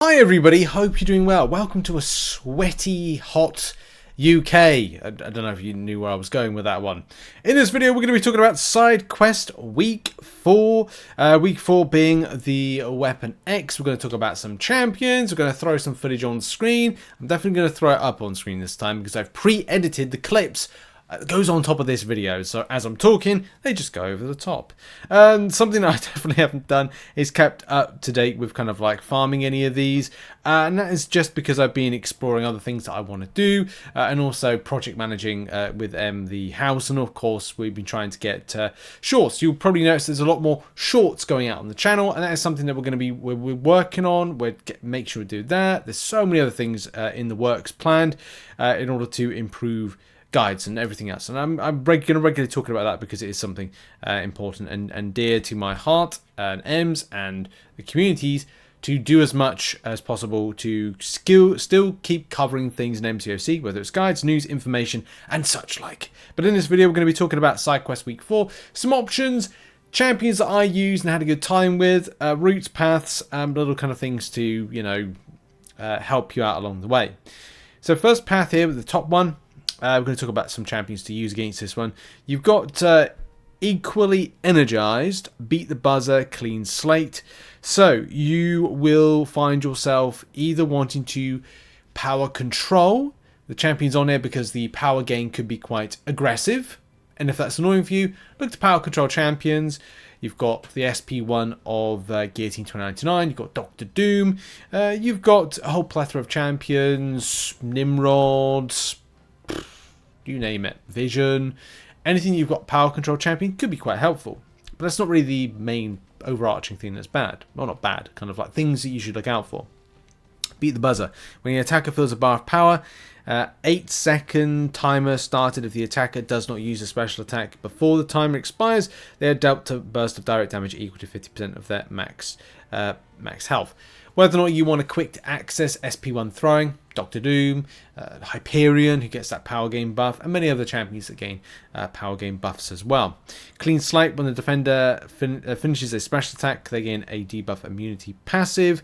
Hi everybody, hope you're doing well. Welcome to a sweaty, hot UK. I don't know if you knew where I was going with that one. In this video, we're going to be talking about Side Quest Week 4. Week 4 being the Weapon X. We're going to talk about some champions. We're going to throw some footage on screen. I'm definitely going to throw it up on screen this time because I've pre-edited the clips. It goes on top of this video, so as I'm talking, they just go over the top. Something that I definitely haven't done is kept up to date with kind of like farming any of these, and that is just because I've been exploring other things that I want to do, and also project managing with the house, and of course we've been trying to get shorts. You'll probably notice there's a lot more shorts going out on the channel, and that is something that we're working on. Make sure to do that. There's so many other things in the works planned in order to improve guides and everything else, and I'm going to regularly talk about that because it is something important and dear to my heart and Ems and the communities to do as much as possible to still keep covering things in MCOC, whether it's guides, news, information, and such like. But in this video, we're going to be talking about Side Quest Week 4, some options, champions that I used and had a good time with, routes, paths, and little kind of things to, you know, help you out along the way. So first path here with the top one. We're going to talk about some champions to use against this one. You've got Equally Energized, Beat the Buzzer, Clean Slate. So you will find yourself either wanting to power control the champions on here because the power gain could be quite aggressive. And if that's annoying for you, look to power control champions. You've got the SP1 of Guillotine 2099. You've got Dr. Doom. You've got a whole plethora of champions, Nimrods, you name it, Vision, anything you've got power control champion could be quite helpful, but that's not really the main overarching thing that's bad. Well, not bad, kind of like things that you should look out for. Beat the Buzzer. When the attacker fills a bar of power, 8-second timer started if the attacker does not use a special attack before the timer expires. They are dealt a burst of direct damage equal to 50% of their max health. Whether or not you want a quick access SP1 throwing, Dr. Doom, Hyperion, who gets that power gain buff, and many other champions that gain power gain buffs as well. Clean Slate, when the defender finishes a special attack, they gain a debuff immunity passive.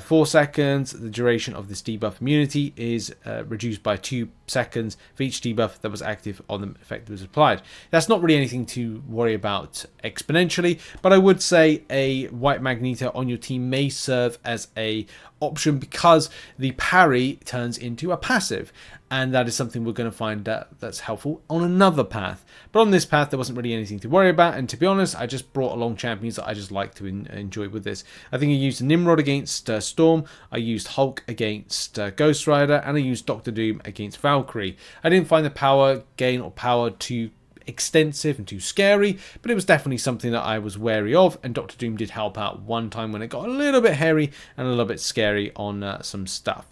4 seconds, the duration of this debuff immunity is reduced by 2 seconds for each debuff that was active on the effect that was applied. That's not really anything to worry about exponentially, but I would say a white Magneto on your team may serve as a option because the parry turns into a passive, and that is something we're going to find that's helpful on another path. But on this path there wasn't really anything to worry about, and to be honest I just brought along champions that I just like to enjoy with this. I think I used Nimrod against Storm, I used Hulk against Ghost Rider, and I used Dr. Doom against Valkyrie. I didn't find the power gain or power too extensive and too scary, but it was definitely something that I was wary of, and Dr. Doom did help out one time when it got a little bit hairy and a little bit scary on some stuff.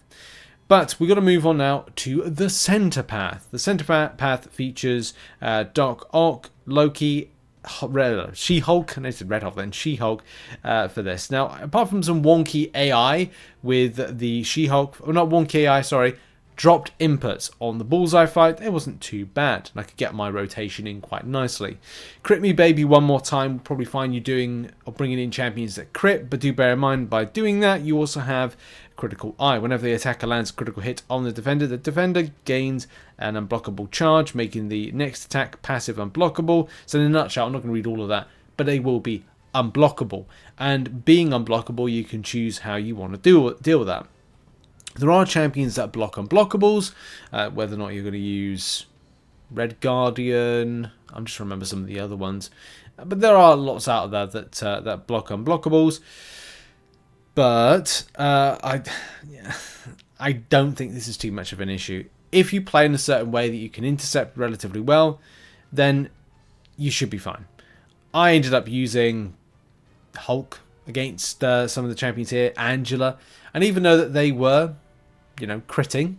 But we've got to move on now to the center path. The center path features Doc Ock, Loki, She-Hulk, and I said Red Hulk then, She-Hulk for this. Now, apart from some wonky AI with the She-Hulk, or not wonky AI, sorry, dropped inputs on the bullseye fight, it wasn't too bad, and I could get my rotation in quite nicely. Crit me baby one more time will probably find you doing or bringing in champions that crit, but do bear in mind by doing that you also have critical eye. Whenever the attacker lands a critical hit on the defender gains an unblockable charge, making the next attack passive unblockable. So in a nutshell, I'm not going to read all of that, but they will be unblockable, and being unblockable you can choose how you want to deal with that. There are champions that block unblockables, whether or not you're going to use Red Guardian. I'm just remember some of the other ones, but there are lots out there that block unblockables. But I don't think this is too much of an issue. If you play in a certain way that you can intercept relatively well, then you should be fine. I ended up using Hulk against some of the champions here, Angela, and even though that they were, you know, critting,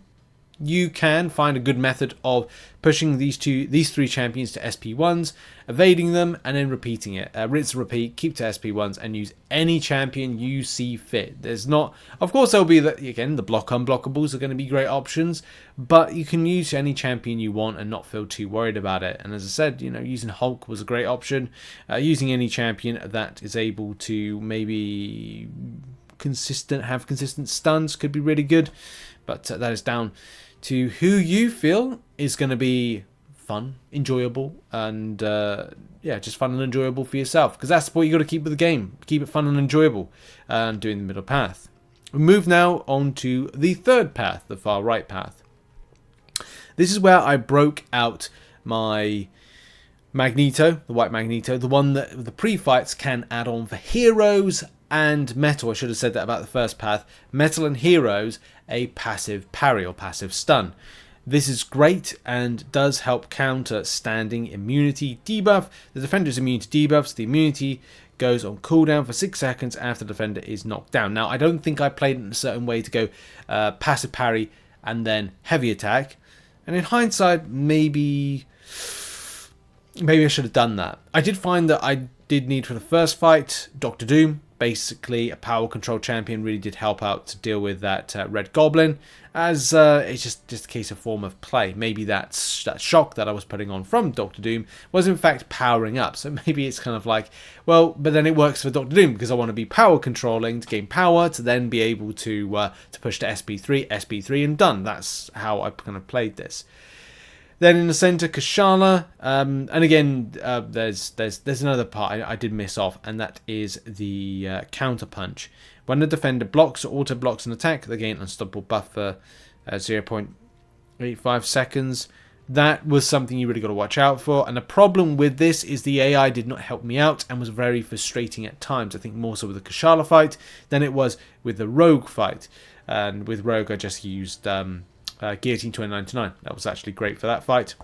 you can find a good method of pushing these three champions to SP1s, evading them, and then repeating it. Rinse and repeat, keep to SP1s, and use any champion you see fit. There's not, of course, there'll be that again. The block unblockables are going to be great options, but you can use any champion you want and not feel too worried about it. And as I said, you know, using Hulk was a great option. Using any champion that is able to maybe consistent, have consistent stuns, could be really good. But that is down to who you feel is going to be fun, enjoyable, and yeah, just fun and enjoyable for yourself. Because that's what you got to keep with the game. Keep it fun and enjoyable, and doing the middle path. We move now on to the third path, the far right path. This is where I broke out my Magneto, the white Magneto, the one that the pre-fights can add on for heroes and metal. I should have said that about the first path. Metal and heroes, a passive parry or passive stun. This is great and does help counter standing immunity debuff. The defender is immune to debuffs. The immunity goes on cooldown for 6 seconds after the defender is knocked down. Now, I don't think I played it in a certain way to go passive parry and then heavy attack. And in hindsight, maybe I should have done that. I did find that I did need for the first fight Dr. Doom. Basically, a power control champion really did help out to deal with that Red Goblin, as it's just a case of form of play. Maybe that shock that I was putting on from Dr. Doom was in fact powering up. So maybe it's kind of like, well, but then it works for Dr. Doom because I want to be power controlling to gain power to then be able to push to SP3, and done. That's how I kind of played this. Then in the center, Kashala, and again, there's another part I did miss off, and that is the counter punch. When the defender blocks or auto blocks an attack, they gain unstoppable buff for 0.85 seconds. That was something you really got to watch out for. And the problem with this is the AI did not help me out and was very frustrating at times. I think more so with the Kashala fight than it was with the Rogue fight. And with Rogue, I just used Guillotine 2099. That was actually great for that fight,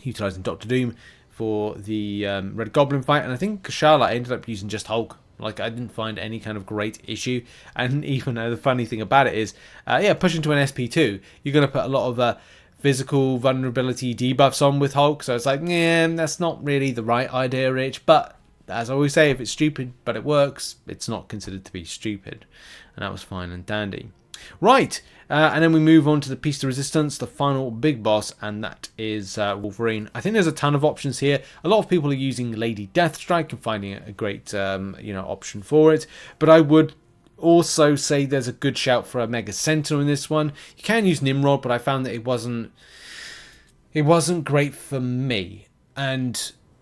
utilizing Dr. Doom for the Red Goblin fight. And I think Kashala I ended up using just Hulk. Like, I didn't find any kind of great issue. And even though the funny thing about it is, yeah, pushing to an SP2, you're going to put a lot of physical vulnerability debuffs on with Hulk. So it's like, yeah, that's not really the right idea, Rich. But as I always say, if it's stupid but it works, it's not considered to be stupid. And that was fine and dandy. Right, and then we move on to the piece de resistance, the final big boss, and that is Wolverine. I think there's a ton of options here. A lot of people are using Lady Deathstrike and finding it a great option for it. But I would also say there's a good shout for a Mega Sentinel in this one. You can use Nimrod, but I found that it wasn't great for me.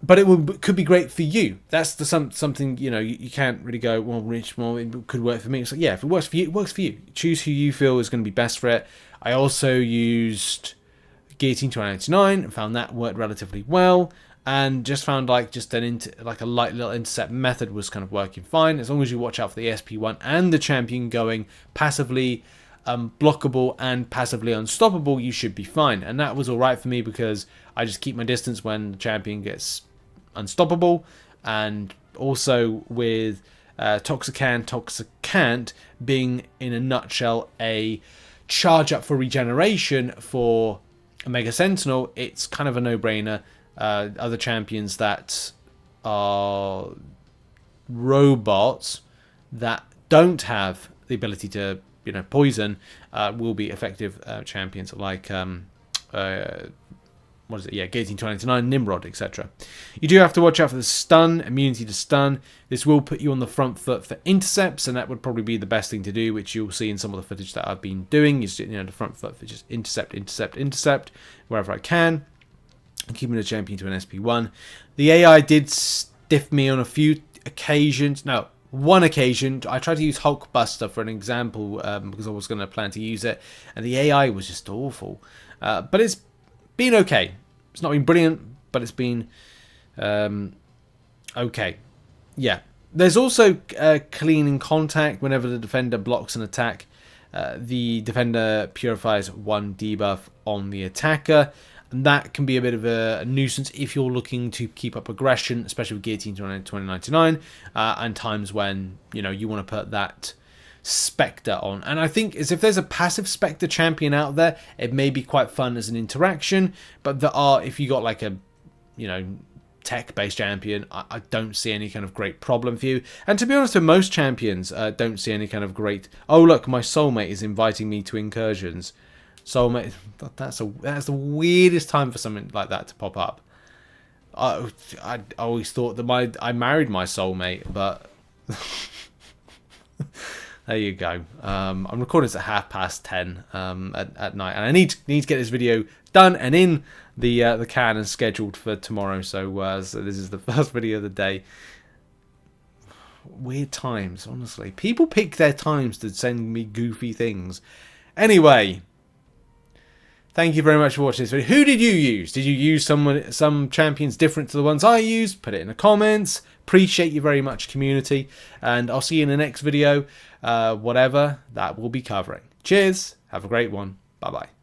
But it could be great for you. That's something, you can't really go, well, Rich, well, it could work for me. It's like, yeah, if it works for you, it works for you. Choose who you feel is going to be best for it. I also used Guillotine 2099 and found that worked relatively well. And just found like a light little intercept method was kind of working fine. As long as you watch out for the SP1 and the champion going passively blockable and passively unstoppable, you should be fine. And that was alright for me because I just keep my distance when the champion gets unstoppable. And also with Toxicant being in a nutshell a charge up for regeneration for a Mega Sentinel, it's kind of a no-brainer. Other champions that are robots that don't have the ability to poison will be effective champions like Guillotine 2099, Nimrod, etc. You do have to watch out for the stun, immunity to stun. This will put you on the front foot for intercepts, and that would probably be the best thing to do, which you'll see in some of the footage that I've been doing. Is the front foot for just intercept wherever I can, and keeping the champion to an SP1. The AI did stiff me on a few occasions. No, one occasion I tried to use Hulkbuster for an example because I was going to plan to use it, and the AI was just awful. But it's been okay. It's not been brilliant, but it's been okay. Yeah. There's also clean in contact. Whenever the defender blocks an attack, the defender purifies 1 debuff on the attacker. And that can be a bit of a nuisance if you're looking to keep up aggression, especially with Guillotine 2099, and times when you want to put that Spectre on. And I think if there's a passive Spectre champion out there, it may be quite fun as an interaction. But if you got like a tech-based champion, I don't see any kind of great problem for you. And to be honest, with most champions, don't see any kind of great. Oh look, my soulmate is inviting me to incursions. Soulmate, that's the weirdest time for something like that to pop up. I always thought that I married my soulmate, but There you go. I'm recording this at 10:30 at night, and I need to get this video done and in the can and scheduled for tomorrow. So this is the first video of the day. Weird times, honestly. People pick their times to send me goofy things. Anyway, thank you very much for watching this video. Who did you use? Did you use some champions different to the ones I used? Put it in the comments. Appreciate you very much, community. And I'll see you in the next video, whatever that we'll be covering. Cheers. Have a great one. Bye-bye.